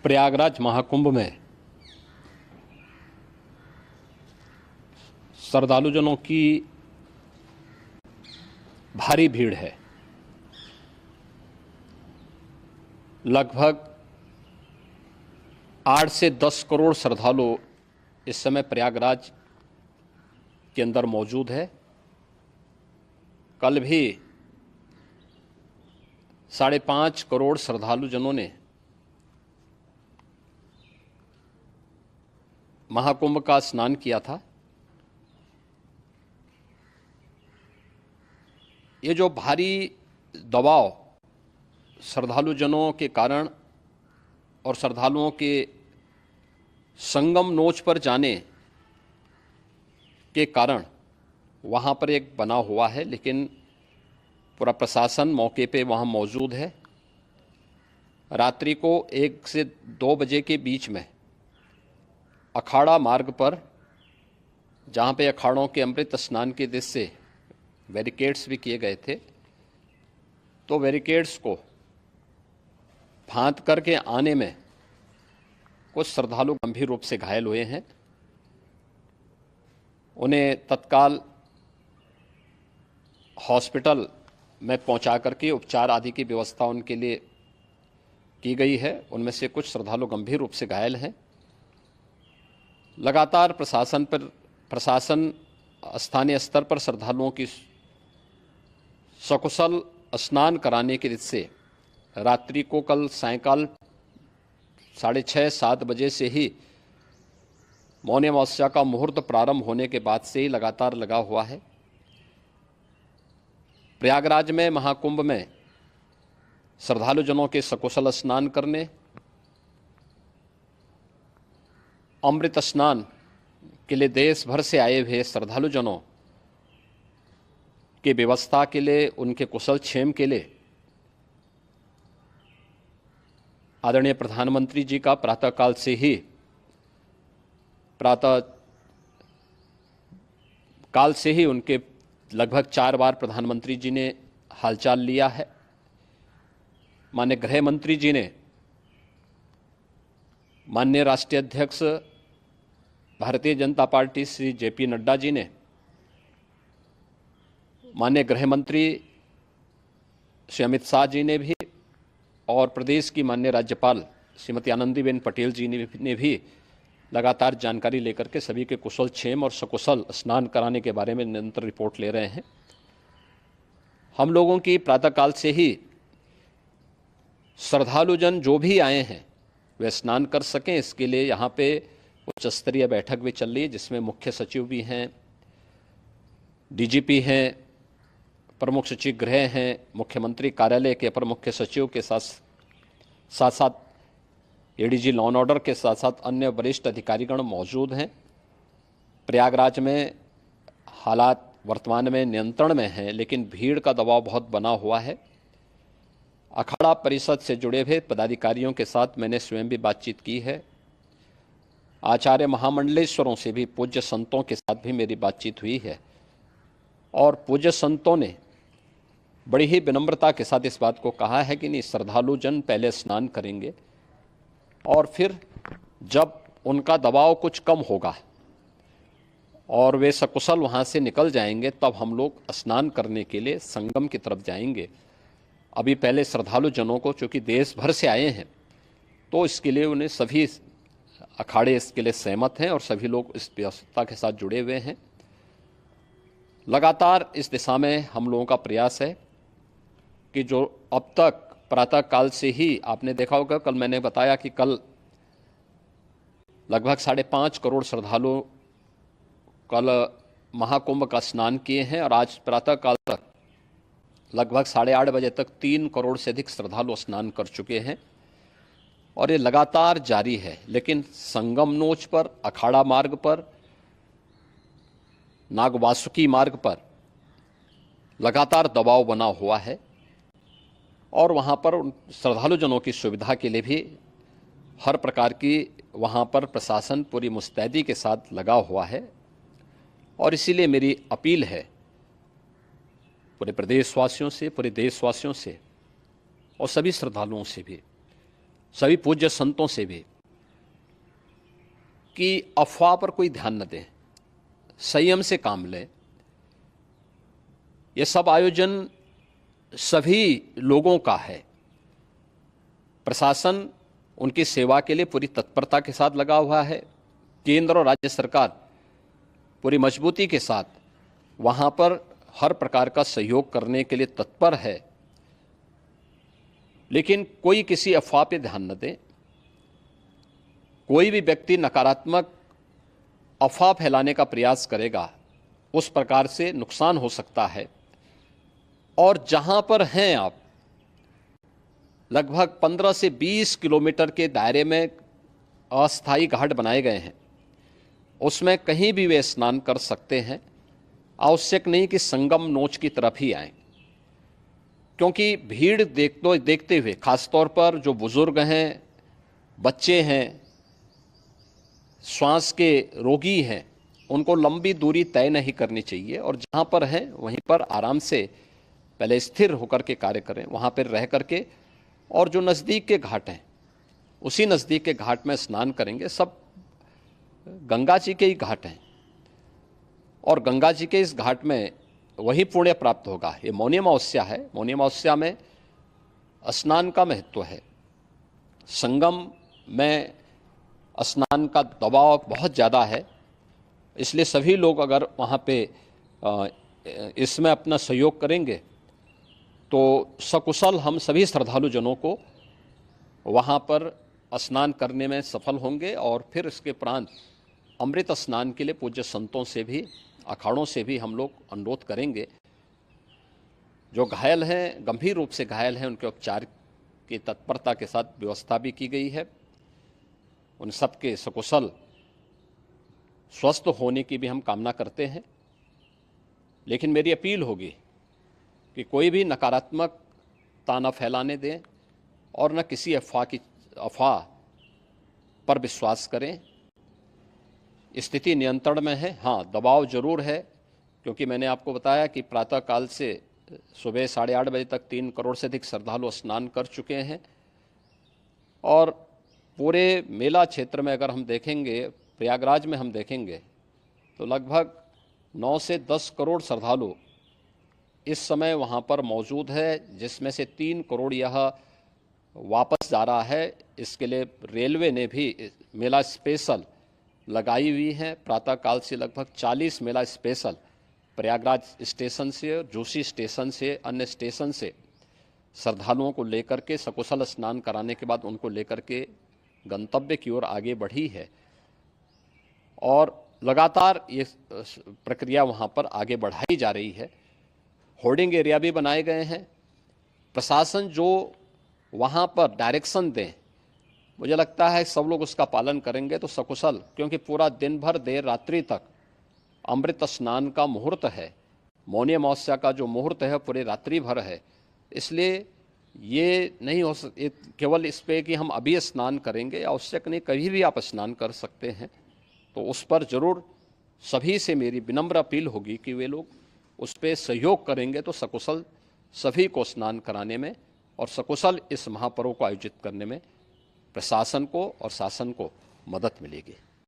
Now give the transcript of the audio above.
प्रयागराज महाकुंभ में श्रद्धालुजनों की भारी भीड़ है। लगभग 8 से 10 करोड़ श्रद्धालु इस समय प्रयागराज के अंदर मौजूद है। कल भी 5.5 करोड़ श्रद्धालुजनों ने महाकुंभ का स्नान किया था। ये जो भारी दबाव श्रद्धालुजनों के कारण और श्रद्धालुओं के संगम नोच पर जाने के कारण वहाँ पर एक बना हुआ है, लेकिन पूरा प्रशासन मौके पे वहाँ मौजूद है। रात्रि को 1 से 2 बजे के बीच में अखाड़ा मार्ग पर, जहाँ पे अखाड़ों के अमृत स्नान के दृश्य से बैरिकेड्स भी किए गए थे, तो बैरिकेड्स को फांद करके आने में कुछ श्रद्धालु गंभीर रूप से घायल हुए हैं। उन्हें तत्काल हॉस्पिटल में पहुंचा करके उपचार आदि की व्यवस्था उनके लिए की गई है। उनमें से कुछ श्रद्धालु गंभीर रूप से घायल हैं। लगातार प्रशासन स्थानीय स्तर पर श्रद्धालुओं की सकुशल स्नान कराने के दृष्टि से रात्रि को कल सायंकाल 6:30-7 बजे से ही मौनी अमावस्या का मुहूर्त प्रारंभ होने के बाद से ही लगातार लगा हुआ है। प्रयागराज में महाकुंभ में श्रद्धालुजनों के सकुशल स्नान करने, अमृत स्नान के लिए देश भर से आए हुए श्रद्धालुजनों की व्यवस्था के लिए, उनके कुशल क्षेम के लिए आदरणीय प्रधानमंत्री जी का प्रातःकाल से ही उनके लगभग 4 बार प्रधानमंत्री जी ने हालचाल लिया है। माननीय गृह मंत्री जी ने, माननीय राष्ट्रीय अध्यक्ष भारतीय जनता पार्टी श्री JP नड्डा जी ने, माननीय गृह मंत्री श्री अमित शाह जी ने भी, और प्रदेश की माननीय राज्यपाल श्रीमती आनंदीबेन पटेल जी ने भी लगातार जानकारी लेकर के सभी के कुशल क्षेम और सकुशल स्नान कराने के बारे में निरंतर रिपोर्ट ले रहे हैं। हम लोगों की प्रातःकाल से ही श्रद्धालुजन जो भी आए हैं वे स्नान कर सकें, इसके लिए यहाँ पे उच्च स्तरीय बैठक भी चल रही है, जिसमें मुख्य सचिव भी हैं, DGP हैं, प्रमुख सचिव गृह हैं, मुख्यमंत्री कार्यालय के अपर मुख्य सचिव के साथ ADG लॉ एंड ऑर्डर के साथ साथ अन्य वरिष्ठ अधिकारीगण मौजूद हैं। प्रयागराज में हालात वर्तमान में नियंत्रण में हैं, लेकिन भीड़ का दबाव बहुत बना हुआ है। अखाड़ा परिषद से जुड़े हुए पदाधिकारियों के साथ मैंने स्वयं भी बातचीत की है। आचार्य महामंडलेश्वरों से भी, पूज्य संतों के साथ भी मेरी बातचीत हुई है, और पूज्य संतों ने बड़ी ही विनम्रता के साथ इस बात को कहा है कि नहीं, श्रद्धालुजन पहले स्नान करेंगे और फिर जब उनका दबाव कुछ कम होगा और वे सकुशल वहाँ से निकल जाएंगे, तब हम लोग स्नान करने के लिए संगम की तरफ जाएंगे। अभी पहले श्रद्धालुजनों को, चूँकि देश भर से आए हैं, तो इसके लिए उन्हें सभी अखाड़े इसके लिए सहमत हैं और सभी लोग इस व्यवस्था के साथ जुड़े हुए हैं। लगातार इस दिशा में हम लोगों का प्रयास है कि जो अब तक प्रातःकाल से ही आपने देखा होगा, कल मैंने बताया कि कल लगभग 5.5 करोड़ श्रद्धालु कल महाकुंभ का स्नान किए हैं, और आज प्रातःकाल तक लगभग 8:30 बजे तक 3 करोड़ से अधिक श्रद्धालु स्नान कर चुके हैं, और ये लगातार जारी है। लेकिन संगम नोच पर, अखाड़ा मार्ग पर, नागवासुकी मार्ग पर लगातार दबाव बना हुआ है, और वहाँ पर श्रद्धालुजनों की सुविधा के लिए भी हर प्रकार की वहाँ पर प्रशासन पूरी मुस्तैदी के साथ लगा हुआ है। और इसीलिए मेरी अपील है पूरे प्रदेशवासियों से, पूरे देशवासियों से और सभी श्रद्धालुओं से भी, सभी पूज्य संतों से भी कि अफवाह पर कोई ध्यान न दें, संयम से काम लें। ये सब आयोजन सभी लोगों का है। प्रशासन उनकी सेवा के लिए पूरी तत्परता के साथ लगा हुआ है। केंद्र और राज्य सरकार पूरी मजबूती के साथ वहाँ पर हर प्रकार का सहयोग करने के लिए तत्पर है। लेकिन कोई किसी अफवाह पे ध्यान न दे। कोई भी व्यक्ति नकारात्मक अफवाह फैलाने का प्रयास करेगा, उस प्रकार से नुकसान हो सकता है। और जहां पर हैं आप, लगभग 15 से 20 किलोमीटर के दायरे में अस्थायी घाट बनाए गए हैं, उसमें कहीं भी वे स्नान कर सकते हैं। आवश्यक नहीं कि संगम नोच की तरफ ही आएं, क्योंकि भीड़ देखते हुए खासतौर पर जो बुजुर्ग हैं, बच्चे हैं, श्वास के रोगी हैं, उनको लंबी दूरी तय नहीं करनी चाहिए। और जहाँ पर हैं वहीं पर आराम से पहले स्थिर होकर के कार्य करें, वहाँ पर रह करके। और जो नज़दीक के घाट हैं, उसी नज़दीक के घाट में स्नान करेंगे। सब गंगा जी के ही घाट हैं और गंगा जी के इस घाट में वही पुण्य प्राप्त होगा। ये मौनी अमावस्या है। मौनी अमावस्या में स्नान का महत्व है। संगम में स्नान का दबाव बहुत ज़्यादा है, इसलिए सभी लोग अगर वहाँ पे इसमें अपना सहयोग करेंगे तो सकुशल हम सभी श्रद्धालु जनों को वहाँ पर स्नान करने में सफल होंगे। और फिर इसके उपरांत अमृत स्नान के लिए पूज्य संतों से भी, अखाड़ों से भी हम लोग अनुरोध करेंगे। जो घायल हैं, गंभीर रूप से घायल हैं, उनके उपचार की तत्परता के साथ व्यवस्था भी की गई है। उन सबके सकुशल स्वस्थ होने की भी हम कामना करते हैं। लेकिन मेरी अपील होगी कि कोई भी नकारात्मकता न फैलाने दें और न किसी अफवाह पर विश्वास करें। स्थिति नियंत्रण में है। हाँ, दबाव जरूर है, क्योंकि मैंने आपको बताया कि प्रातःकाल से सुबह 8:30 बजे तक 3 करोड़ से अधिक श्रद्धालु स्नान कर चुके हैं। और पूरे मेला क्षेत्र में अगर हम देखेंगे, प्रयागराज में हम देखेंगे तो लगभग 9 से 10 करोड़ श्रद्धालु इस समय वहाँ पर मौजूद है, जिसमें से 3 करोड़ यह वापस जा रहा है। इसके लिए रेलवे ने भी मेला स्पेशल लगाई हुई है। प्रातःकाल से लगभग 40 मेला स्पेशल प्रयागराज स्टेशन से, जोशी स्टेशन से, अन्य स्टेशन से श्रद्धालुओं को लेकर के सकुशल स्नान कराने के बाद उनको लेकर के गंतव्य की ओर आगे बढ़ी है। और लगातार ये प्रक्रिया वहाँ पर आगे बढ़ाई जा रही है। होर्डिंग एरिया भी बनाए गए हैं। प्रशासन जो वहाँ पर डायरेक्शन दें, मुझे लगता है सब लोग उसका पालन करेंगे तो सकुशल, क्योंकि पूरा दिन भर देर रात्रि तक अमृत स्नान का मुहूर्त है। मौनी अमावस्या का जो मुहूर्त है पूरे रात्रि भर है। इसलिए ये नहीं हो केवल इस पे कि हम अभी स्नान करेंगे, आवश्यक नहीं, कभी भी आप स्नान कर सकते हैं। तो उस पर जरूर सभी से मेरी विनम्र अपील होगी कि वे लोग उस पर सहयोग करेंगे तो सकुशल सभी को स्नान कराने में और सकुशल इस महापर्व को आयोजित करने में प्रशासन को और शासन को मदद मिलेगी।